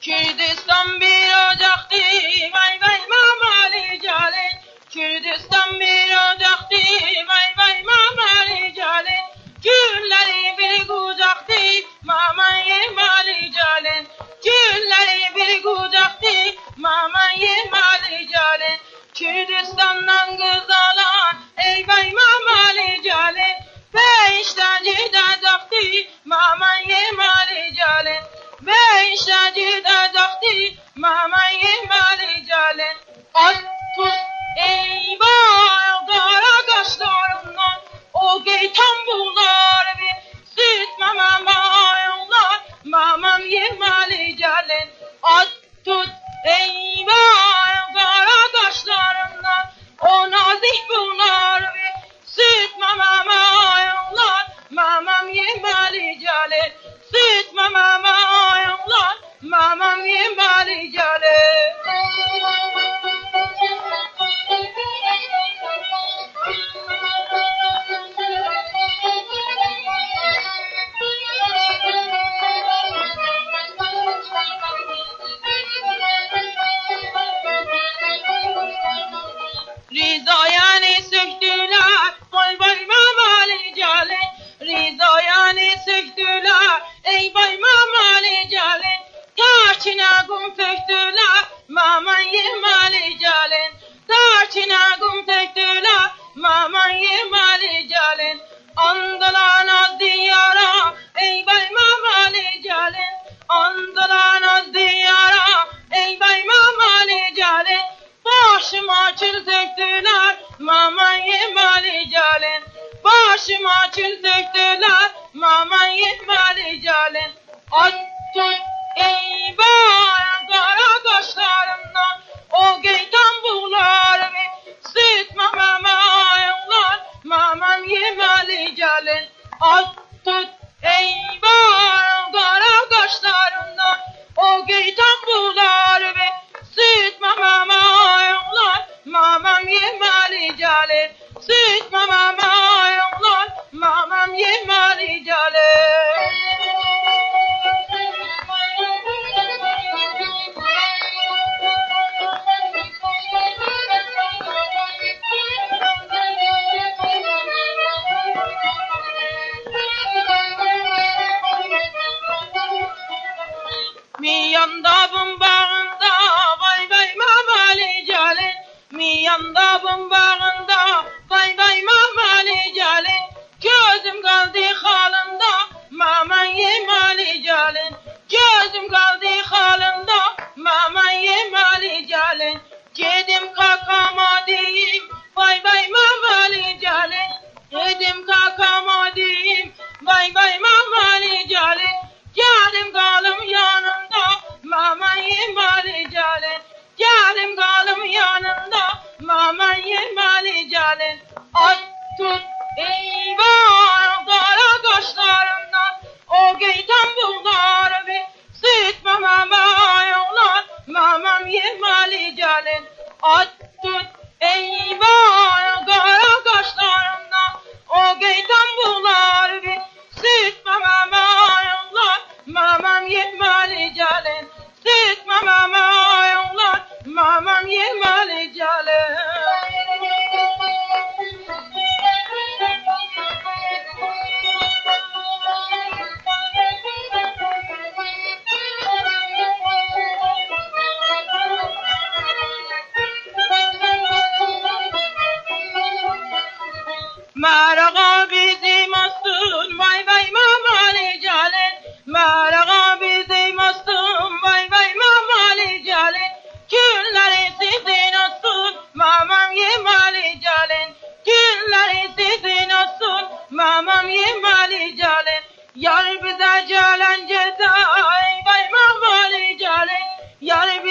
Kürdistan bir ocaktı, vay vay mamali cale. Kürdistan bir ocaktı, vay vay mamali cale. Gülleri bir kucaktı, maman yemali cale. Gülleri bir kucaktı, maman yemali cale. Kürdistan'dan kız alan, ey vay mamali cale. Beş tacı da taktı, maman yemali cale. Beş tacı da taktı, maman yemali cale. At tut eyvah kara kaşlarından, o geytan bular bir süt mamama yollar, mamam yemali cale. At tut eyvah kara kaşlarından, o nazik bular bir süt mamama yollar, mamam yemali cale. Süt mamama yollar, mamam yemali cale. Rizayani söktüler, vay vay mamali cale. Rizayani söktüler, ey vay mamali cale. Taçına kum töktüler, maman yemali cale. Taçına kum töktüler, maman yemali cale. Andalan az diyara, ey vay mamali cale. Andalan az diyara, ey vay mamali cale. Başıma çül töktüler, maman yemali cale. Başıma çül töktüler, maman yemali cale. At tut eyvah kara kaşlarımdan, o geytan buğlar bir süt mamama yollar, mamam yemali cale. At tut eyvah kara kaşlarımdan, o geytan buğlar bir süt mamama yollar, mamam yemali cale. Süt mamama yollar, mamam yemali cale. Mi yanda bağında, vay vay mamali cale. Mi yanda bağında, vay vay mamali cale. Gözüm kaldı halında, maman yemali cale. Gözüm kaldı halında, maman yemali cale. Gedim kakama diyeyim, vay vay mamali cale. Gedim kakama diyeyim, vay vay mamali cale. Geldim kalım yanında, maman yemali cale. Geldim kalım yanında, maman yemali cale. At tut eyvah kara kaşlarından, o geytan buğlar bir süt mamama yollar, mamam yemali cale. At tut eyvah kara kaşlarından, o geytan buğlar bir süt mamama yollar, mamam yemali cale. Süt mamama yollar, mamam yemali cale. Marağa bizim olsun, vay vay mamali cale. Marağa bizim olsun, vay vay mamali cale. Günleri sizin olsun, mamam yemali cale. Günleri sizin olsun, mamam yemali cale. Yar bize calen ceza, ey vay mamali cale. Yar